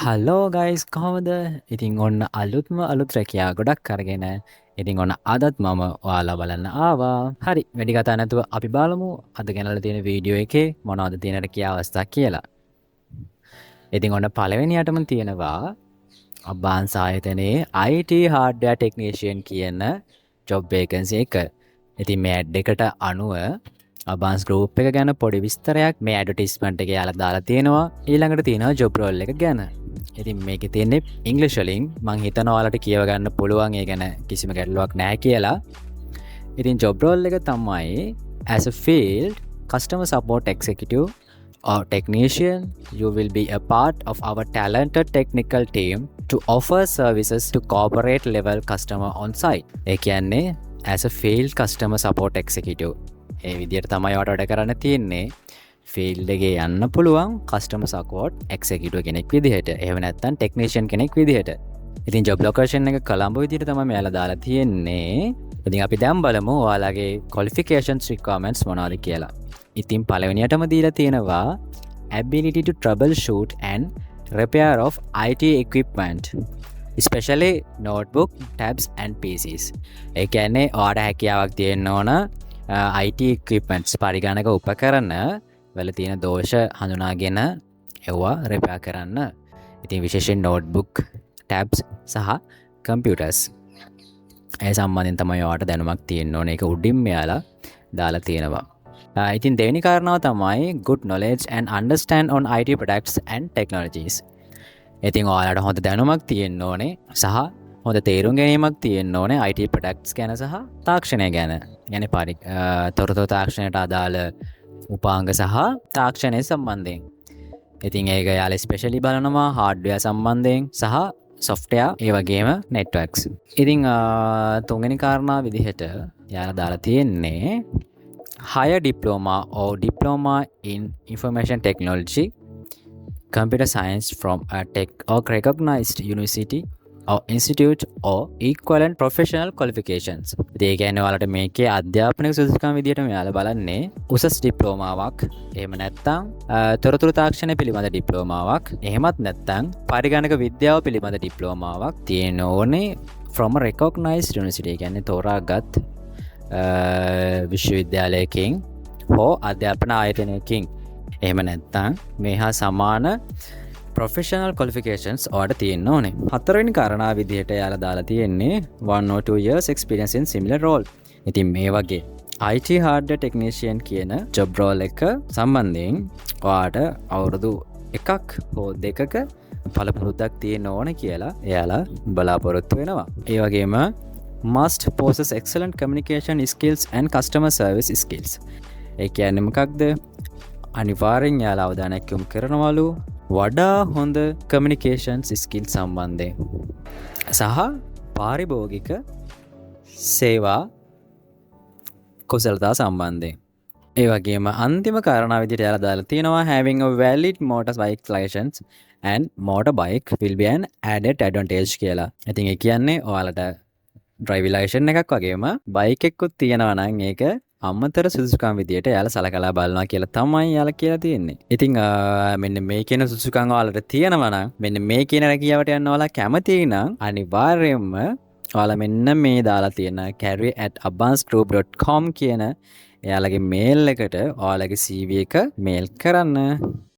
Hello guys කොහොමද? ඉතින් ඔන්න අලුත් රැකියා ගොඩක් අරගෙන ඉතින් ඔන්න අදත් මම ඔයාලා බලන්න ආවා. හරි, වැඩි කතා නැතුව අපි බලමු අද ගෙනල්ලා තියෙන වීඩියෝ එකේ මොනවද තියෙන රැකියා අවස්ථා කියලා. ඉතින් ඔන්න පළවෙනියටම තියෙනවා අබ්බාන්ස් ආයතනයේ IT hardware technician කියන job vacancy එක. ඉතින් මේ ඇඩ් එකට අනුව අබාන්ස් ගෲප් එක ගැන පොඩි විස්තරයක් මේ ඇඩ්වර්ටයිස්මන්ට් එකේ යාලා දාලා තියෙනවා. ඊළඟට තියෙනවා ජොබ් රෝල් එක ගැන. ඉතින් මේකේ තියෙන්නේ ඉංග්‍රීසි වලින්. මම හිතනවා ඔයාලට කියව ගන්න පුළුවන් ඒ ගැන කිසිම ගැටලුවක් නැහැ කියලා. ඉතින් ජොබ් රෝල් එක තමයි as a field customer support executive or technician, you will be a part of our talented technical team to offer services to corporate level customer on site. ඒ කියන්නේ as a field customer support executive. ඒ විදිහට තමයි ඔයාලට වැඩ කරන්න තියෙන්නේ. Field එකේ යන්න පුළුවන් customer support executive කෙනෙක් විදිහට. එහෙම නැත්නම් technician කෙනෙක් විදිහට. ඉතින් job location එක කොළඹ විදිහට තමයි මෙයාලා දාලා තියෙන්නේ. ඉතින් අපි දැන් බලමු ඔයාලගේ qualifications requirements මොනවද කියලා. ඉතින් පළවෙනියටම දීලා තියෙනවා ability to troubleshoot and repair of IT equipment, especially notebook, tabs and PCs. ඒ කියන්නේ ඔයාලට හැකියාවක් තියෙන්න ඕන IT equipments පරිගණක උපකරණ වල තියෙන දෝෂ හඳුනාගෙන ඒවා රිපෙයාර් කරන්න. ඉතින් විශේෂයෙන් notebook, tabs සහ computers ඒ සම්බන්ධයෙන් තමයි ඔයාලට දැනුමක් තියෙන්න ඕනේ. ඒක උඩින් මෙයාලා දාලා තියෙනවා. ඉතින් දෙවෙනි කාරණාව තමයි good knowledge and understand on IT products and technologies. ඉතින් ඔයාලට හොඳ දැනුමක් තියෙන්න ඕනේ සහ හොඳ තේරුම් ගැනීමක් තියෙන්න ඕනේ IT products ගැන සහ තාක්ෂණය ගැන. يعني තොරතුරු තාක්ෂණයට අදාළ උපාංග සහ තාක්ෂණය සම්බන්ධයෙන්. ඉතින් ඒක යාලා ස්පෙෂලි බලනවා hardware සම්බන්ධයෙන් සහ software ඒ වගේම networks. ඉතින් තුන්වෙනි කාරණාව විදිහට යාලා දාලා තියෙන්නේ higher diploma or diploma in information technology, computer science from a tech or recognized university or institute or equivalent professional qualifications. ඒ කියන්නේ ඔයාලට මේකේ අධ්‍යාපනික සුදුසුකම් විදිහට මෙයාලා බලන්නේ උසස් ඩිප්ලෝමාවක්, එහෙම නැත්නම් තොරතුරු තාක්ෂණය පිළිබඳ ඩිප්ලෝමාවක්, එහෙමත් නැත්නම් පරිගණක විද්‍යාව පිළිබඳ ඩිප්ලෝමාවක් තියෙන්න ඕනේ from a recognized university. ඒ කියන්නේ තෝරාගත් විශ්වවිද්‍යාලයකින් හෝ අධ්‍යාපන ආයතනයකින්. එහෙම නැත්නම් මේ හා සමාන professional qualifications ඔයාලට තියෙන්න ඕනේ. හතරවෙනි කාරණාව විදිහට යාලා දාලා තියෙන්නේ 1 or 2 years experience in similar role. ඉතින් මේ වගේ IT hardware technician කියන job role එක සම්බන්ධයෙන් ඔයාලට අවුරුදු 1ක් හෝ 2ක පළපුරුද්දක් තියෙන්න ඕනේ කියලා එයාලා බලාපොරොත්තු වෙනවා. ඒ වගේම must possess excellent communication skills and customer service skills. ඒ කියන්නේ මොකක්ද? අනිවාර්යෙන් යාලා අවධානයක් යොමු කරනවලු වඩා හොඳ කමියුනිකේෂන්ස් ස්කිල් සම්බන්ධයෙන් සහ පාරිභෝගික සේවා කුසලතා සම්බන්ධයෙන්. ඒ වගේම අන්තිම කාරණාව විදිහට යාලා දාලා තියෙනවා having a valid motorbike license and motorbike will be an added advantage කියලා. ඉතින් ඒ කියන්නේ ඔයාලට driving license එකක් වගේම බයික් එකකුත් තියෙනවා නම් ඒක අමතර සුදුසුකම් විදියට යාලා සලකලා බලනවා කියලා තමයි යාලා කියලා තියෙන්නේ. ඉතින් මෙන්න මේ කියන සුදුසුකම් ඔයාලට තියෙනවා නම් මෙන්න මේ කියන රැකියාවට යන්න ඔයාලා කැමති නම් අනිවාර්යයෙන්ම ඔයාලා මෙන්න මේ දාලා තියෙන career@advancedgroup.com කියන එයාලගේ මේල් එකට ඔයාලගේ CV එක මේල් කරන්න.